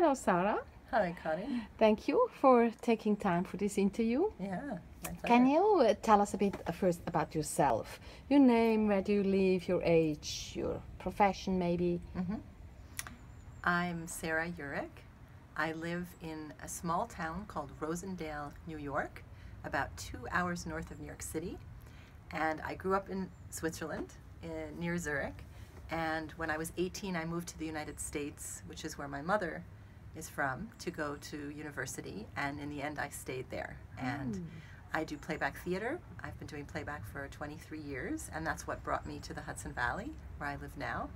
Hello, Sarah. Hi, Connie. Thank you for taking time for this interview. Yeah, my pleasure. Can you tell us a bit first about yourself? Your name, where do you live, your age, your profession maybe? I'm Sarah Urech. I live in a small town called Rosendale, New York, about 2 hours north of New York City. And I grew up in Switzerland, near Zurich. And when I was 18, I moved to the United States, which is where my mother is from, to go to university. And in the end, I stayed there. And I do playback theater. I've been doing playback for 23 years, and that's what brought me to the Hudson Valley, where I live now.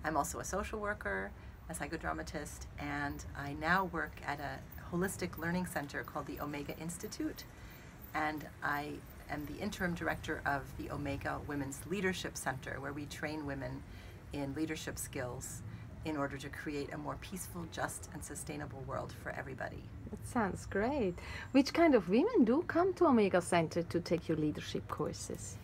I'm also a social worker, a psychodramatist, and I now work at a holistic learning center called the Omega Institute. And I am the interim director of the Omega Women's Leadership Center, where we train women in leadership skills in order to create a more peaceful, just, and sustainable world for everybody. That sounds great. Which kind of women do come to Omega Center to take your leadership courses?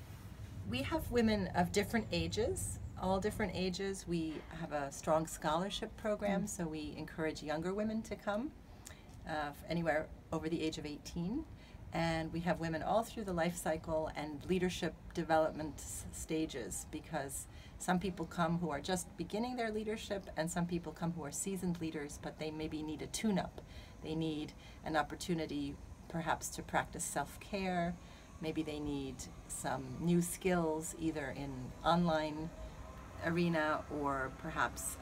We have women of different ages, all different ages. We have a strong scholarship program, so we encourage younger women to come, anywhere over the age of 18. And we have women all through the life cycle and leadership development stages, because some people come who are just beginning their leadership, and some people come who are seasoned leaders, but they maybe need a tune-up. They need an opportunity perhaps to practice self-care. Maybe they need some new skills, either in online arena or perhaps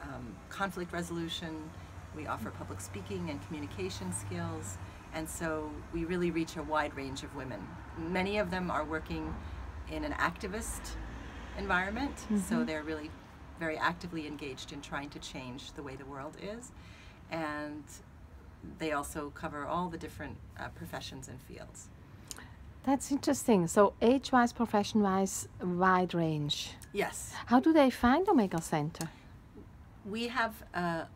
conflict resolution. We offer public speaking and communication skills. And so we really reach a wide range of women. Many of them are working in an activist environment, so they're really very actively engaged in trying to change the way the world is. And they also cover all the different professions and fields. That's interesting. So age-wise, profession-wise, wide range. Yes. How do they find Omega Center? We have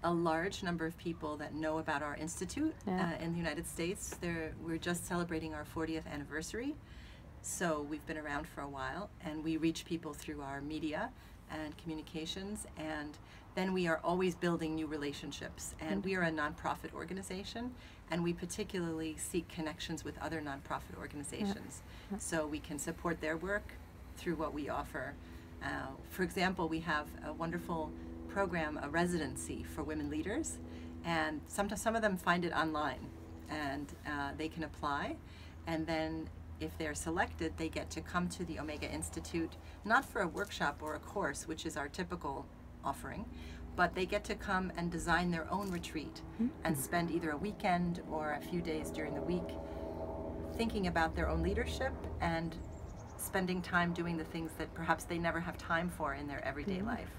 a large number of people that know about our institute in the United States. We're just celebrating our 40th anniversary, so we've been around for a while, and we reach people through our media and communications, and then we are always building new relationships. And we are a nonprofit organization, and we particularly seek connections with other nonprofit organizations, so we can support their work through what we offer. For example, we have a wonderful program, a residency for women leaders, and sometimes some of them find it online, and they can apply, and then if they're selected, they get to come to the Omega Institute, not for a workshop or a course, which is our typical offering, but they get to come and design their own retreat and spend either a weekend or a few days during the week thinking about their own leadership and spending time doing the things that perhaps they never have time for in their everyday life.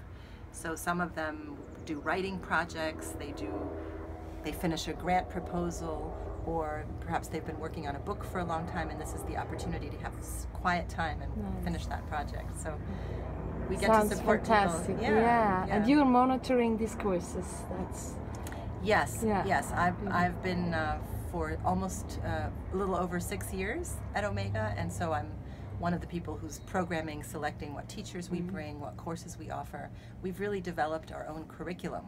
So some of them do writing projects, they finish a grant proposal, or perhaps they've been working on a book for a long time, and this is the opportunity to have quiet time and finish that project. So we get to support fantastic. people. Yeah. And you're monitoring these courses. That's yes. I've been for almost a little over 6 years at Omega, and so I'm one of the people who's programming, selecting what teachers we bring, what courses we offer. We've really developed our own curriculum,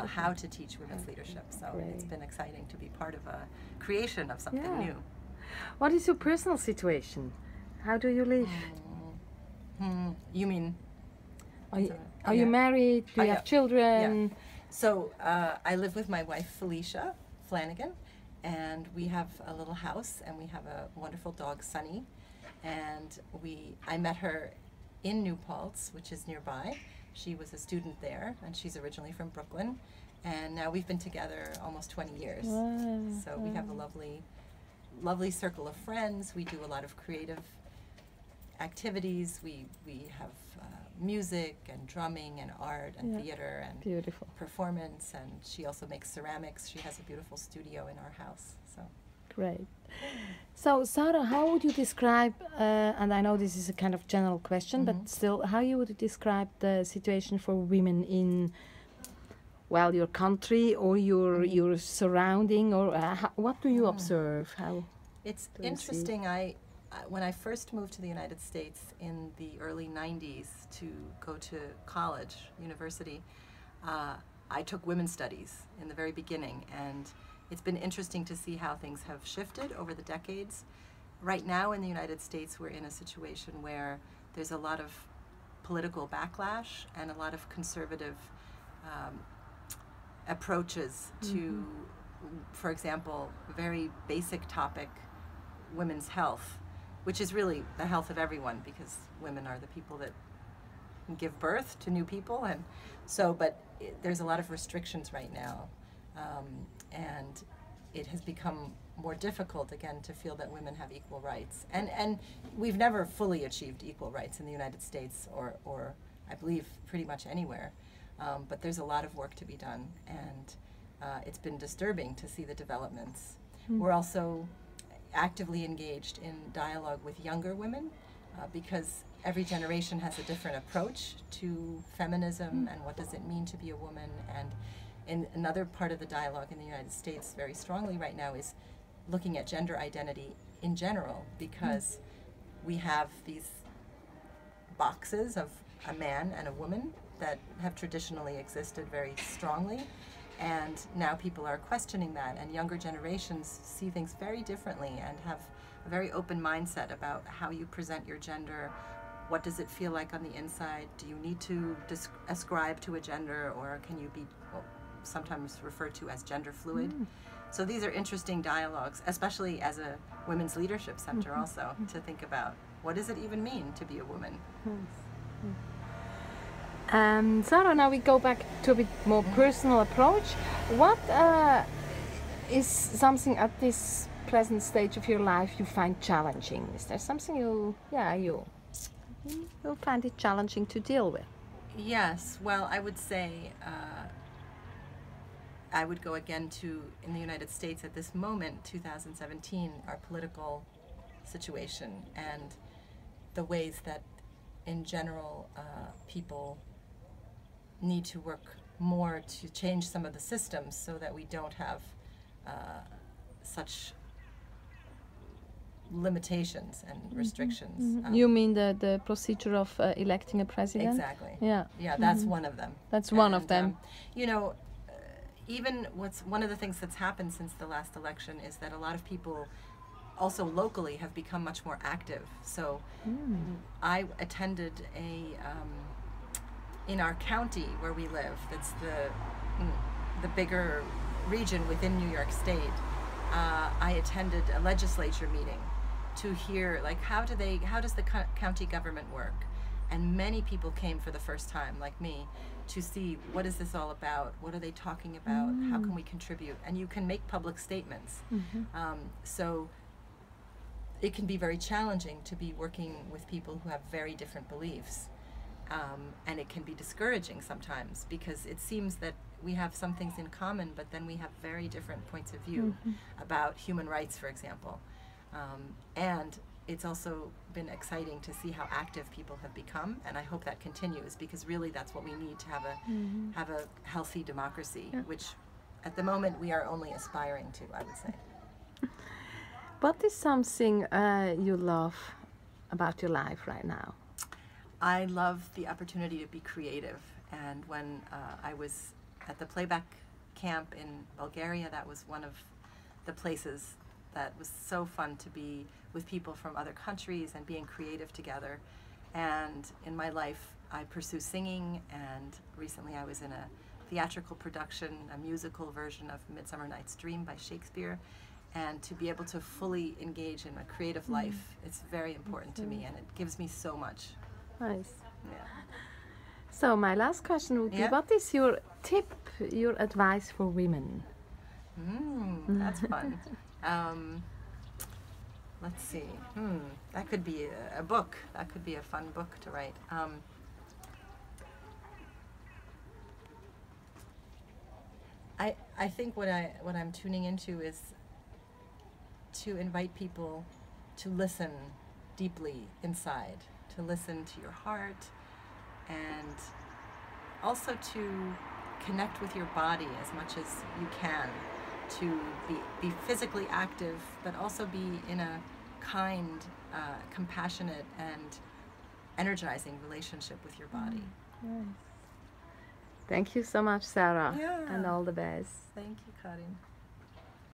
how to teach women's leadership. So it's been exciting to be part of a creation of something new. What is your personal situation? How do you live? You mean? Are you married? Do you have children? Yeah. So I live with my wife, Felicia Flanagan, and we have a little house, and we have a wonderful dog, Sunny. And I met her in New Paltz, which is nearby. She was a student there, and she's originally from Brooklyn. And now we've been together almost 20 years. Wow. So we have a lovely circle of friends. We do a lot of creative activities. We have music and drumming and art and theater and performance. And she also makes ceramics. She has a beautiful studio in our house. So. Great. So, Sarah, how would you describe, and I know this is a kind of general question, but still, how you would describe the situation for women in, well, your country or your surrounding, or what do you observe? How? It's interesting. When I first moved to the United States in the early 90s to go to college, university, I took women's studies in the very beginning, and it's been interesting to see how things have shifted over the decades. Right now in the United States, we're in a situation where there's a lot of political backlash and a lot of conservative approaches to, for example, very basic topic, women's health, which is really the health of everyone, because women are the people that give birth to new people, and so, but there's a lot of restrictions right now, and it has become more difficult again to feel that women have equal rights, and we've never fully achieved equal rights in the United States, or I believe pretty much anywhere, but there's a lot of work to be done, and it's been disturbing to see the developments. We're also actively engaged in dialogue with younger women, because every generation has a different approach to feminism and what does it mean to be a woman. And in another part of the dialogue in the United States very strongly right now is looking at gender identity in general, because we have these boxes of a man and a woman that have traditionally existed very strongly, and now people are questioning that, and younger generations see things very differently and have a very open mindset about how you present your gender. What does it feel like on the inside? Do you need to ascribe to a gender, or can you be sometimes referred to as gender fluid? So these are interesting dialogues, especially as a women's leadership center also, to think about what does it even mean to be a woman. Sarah, now we go back to a bit more personal approach. What is something at this present stage of your life you find challenging? Is there something you find it challenging to deal with? Yes, well, I would say I would go again to, in the United States at this moment, 2017, our political situation and the ways that in general people need to work more to change some of the systems so that we don't have such limitations and restrictions. You mean the procedure of electing a president? Exactly. Yeah. Yeah, that's one of them. That's one of them. You know, even one of the things that's happened since the last election is that a lot of people also locally have become much more active. So I attended in our county where we live, that's the bigger region within New York State, I attended a legislature meeting to hear, like, how does the county government work? And many people came for the first time, like me, to see what is this all about? What are they talking about? How can we contribute? And you can make public statements. So it can be very challenging to be working with people who have very different beliefs. And it can be discouraging sometimes, because it seems that we have some things in common, but then we have very different points of view about human rights, for example. And it's also been exciting to see how active people have become, and I hope that continues, because really that's what we need to have a healthy democracy, which at the moment we are only aspiring to, I would say. What is something you love about your life right now? I love the opportunity to be creative, and when I was at the playback camp in Bulgaria, that was one of the places that was so fun to be with people from other countries and being creative together. And in my life, I pursue singing, and recently I was in a theatrical production, a musical version of Midsummer Night's Dream by Shakespeare. And to be able to fully engage in a creative life, it's very important to me, and it gives me so much. Nice. Yeah. So my last question would be, what is your tip, your advice for women? That's fun. Let's see. That could be a book. That could be a fun book to write. I think what I'm tuning into is to invite people to listen deeply inside, to listen to your heart, and also to connect with your body as much as you can, to be physically active, but also be in a kind, compassionate, and energizing relationship with your body. Thank you so much, Sarah, Yeah. and all the best. Thank you, Karin.